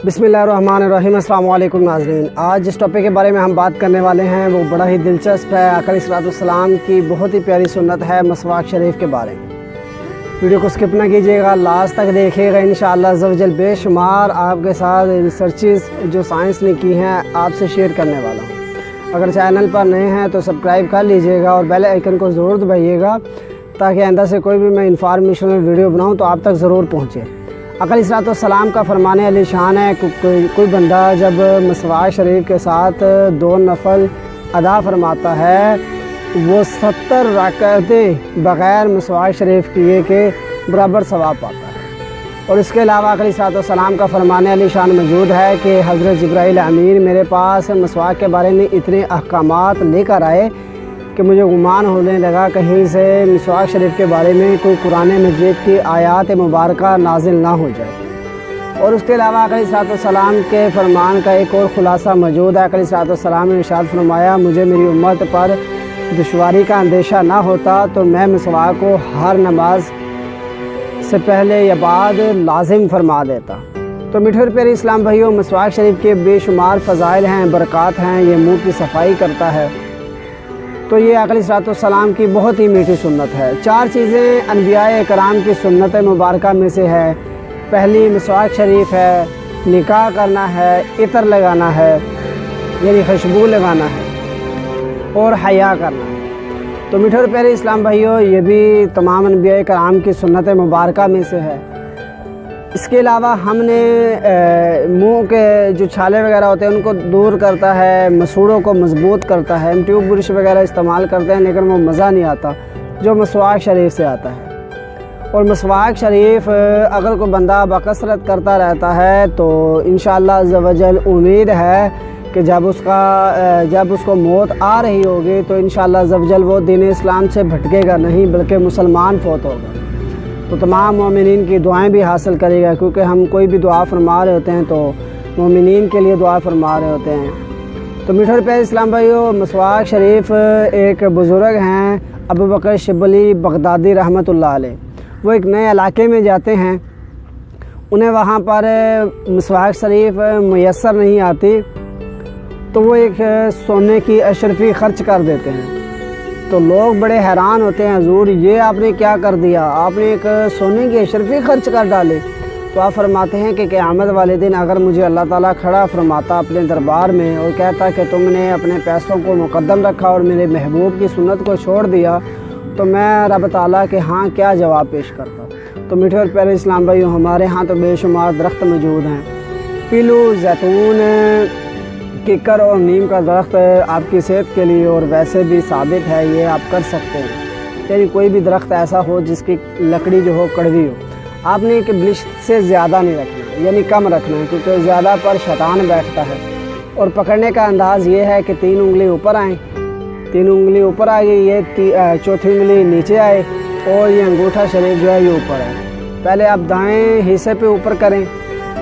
बिस्मिल्लाहिर्रहमानिर्रहीम। अस्सलाम वालेकुम नाज़रीन। आज जिस टॉपिक के बारे में हम बात करने वाले हैं वो बड़ा ही दिलचस्प है। आका अलैहिस्सलाम की बहुत ही प्यारी सुन्नत है मिसवाक शरीफ के बारे में। वीडियो को स्किप ना कीजिएगा, लास्ट तक देखिएगा। इंशाअल्लाह अज़्ज़ व जल बेशुमार आपके साथ रिसर्चेस जो साइंस ने की हैं आपसे शेयर करने वाला हूँ। अगर चैनल पर नए हैं तो सब्सक्राइब कर लीजिएगा और बेल आइकन को ज़रूर दबाइएगा ताकि आइंदा से कोई भी मैं इंफॉर्मेशनल वीडियो बनाऊँ तो आप तक ज़रूर पहुँचे। आका अलैहिस्सलाम का फरमाने अली शान है कोई बंदा जब मिसवाक शरीफ के साथ 2 नफल अदा फरमाता है वो 70 रकातें बग़ैर मिसवाक शरीफ किए के बराबर सवाब पाता है। और इसके अलावा आका अलैहिस्सलाम का फरमाने अली शान मौजूद है कि हज़रत जिब्राइल अमीन मेरे पास मिसवाक के बारे में इतने अहकामात लेकर आए कि मुझे गुमान होने लगा कहीं से मिसवाक शरीफ के बारे में कोई कुरान मजीद की आयात मुबारक नाजिल ना हो जाए। और उसके अलावा आका अलैहिस्सलाम के फरमान का एक और ख़ुलासा मौजूद है। आका अलैहिस्सलाम ने इरशाद फरमाया मुझे मेरी उम्मत पर दुश्वारी का अंदेशा ना होता तो मैं मिसवाक को हर नमाज से पहले या बाद लाजिम फरमा देता। तो मीठे और प्यारे इस्लाम भाइयों, मिसवाक शरीफ के बेशुमार फ़ज़ाइल हैं, बरक़ात हैं। ये मुँह की सफाई करता है। तो ये आका अलैहिस्सलाम की बहुत ही मीठी सुन्नत है। 4 चीज़ें अनबियाए कराम की सुन्नत मुबारक में से है। पहली मिसवाक शरीफ है, निकाह करना है, इतर लगाना है यानी खुशबू लगाना है और हया करना है। तो मीठे और प्यारे इस्लाम भाइयों, ये भी तमाम अनबियाए कराम की सुन्नत मुबारक में से है। इसके अलावा हमने मुंह के जो छाले वगैरह होते हैं उनको दूर करता है, मसूड़ों को मजबूत करता है। हम ट्यूब ब्रश वगैरह इस्तेमाल करते हैं लेकिन वो मज़ा नहीं आता जो मिसवाक शरीफ से आता है। और मिसवाक शरीफ अगर कोई बंदा बकसरत करता रहता है तो इंशाअल्लाह अज़्ज़ व जल उम्मीद है कि जब उसको मौत आ रही होगी तो इंशाअल्लाह अज़्ज़ व जल वो दीन इस्लाम से भटकेगा नहीं बल्कि मुसलमान फौत होगा। तो तमाम मोमिनीन की दुआएं भी हासिल करेगा, क्योंकि हम कोई भी दुआ फरमा रहे होते हैं तो मोमिनीन के लिए दुआ फरमा रहे होते हैं। तो मीठे और प्यारे इस्लाम भाइयों, मिसवाक शरीफ एक बुज़ुर्ग हैं अबू बकर शिबली बगदादी रहमतुल्लाह अलैह। वो एक नए इलाके में जाते हैं, उन्हें वहाँ पर मिसवाक शरीफ मुयस्सर नहीं आती तो वो एक सोने की अशरफी ख़र्च कर देते हैं। तो लोग बड़े हैरान होते हैं, हुजूर ये आपने क्या कर दिया, आपने एक सोने की अशरफी खर्च कर डाले। तो आप फरमाते हैं कि क़यामत वाले दिन अगर मुझे अल्लाह ताला खड़ा फरमाता अपने दरबार में और कहता कि तुमने अपने पैसों को मुकद्दम रखा और मेरे महबूब की सुन्नत को छोड़ दिया तो मैं रब ताला के हाँ क्या जवाब पेश करता। तो मीठे और प्यारे इस्लाम भाइयों, हमारे यहाँ तो बेशुमार दरख्त मौजूद हैं। पीलू, जैतून, किकर और नीम का दरख्त आपकी सेहत के लिए और वैसे भी साबित है, ये आप कर सकते हैं। यानी कोई भी दरख्त ऐसा हो जिसकी लकड़ी जो हो कड़वी हो, आपने एक ब्लिश से ज़्यादा नहीं रखना यानी कम रखना है, क्योंकि ज़्यादा पर शैतान बैठता है। और पकड़ने का अंदाज़ ये है कि 3 उंगली ऊपर आएँ, 3 उंगली ऊपर आ गई, ये चौथी उंगली नीचे आए और ये अंगूठा शरीफ जो है ये ऊपर है। पहले आप दाएँ हिस्से पे ऊपर करें,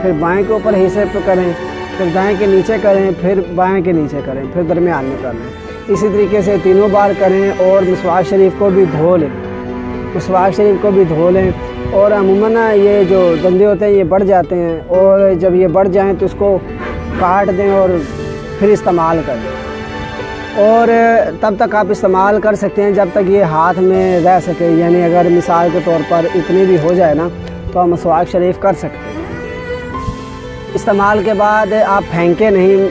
फिर बाएँ के ऊपर हिस्से पे करें, फिर दाएं के नीचे करें, फिर बाएं के नीचे करें, फिर दरमियान में कर लें। इसी तरीके से 3 बार करें और मिसवाक शरीफ को भी धो लें, मिसवाक शरीफ को भी धो लें। और अमूमन ये जो दंदे होते हैं ये बढ़ जाते हैं और जब ये बढ़ जाएं तो इसको काट दें और फिर इस्तेमाल करें। और तब तक आप इस्तेमाल कर सकते हैं जब तक ये हाथ में रह सके। यानी अगर मिसाल के तौर पर इतनी भी हो जाए ना तो आप मिसवाक शरीफ कर सकते हैं। इस्तेमाल के बाद आप फेंके नहीं,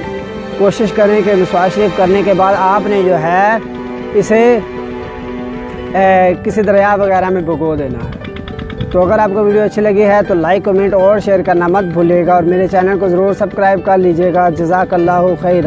कोशिश करें कि मिसवाक शरीफ करने के बाद आपने जो है इसे किसी दरिया वगैरह में भिगो देना है। तो अगर आपको वीडियो अच्छी लगी है तो लाइक, कमेंट और शेयर करना मत भूलिएगा और मेरे चैनल को ज़रूर सब्सक्राइब कर लीजिएगा। जज़ाकल्लाहु खैरा।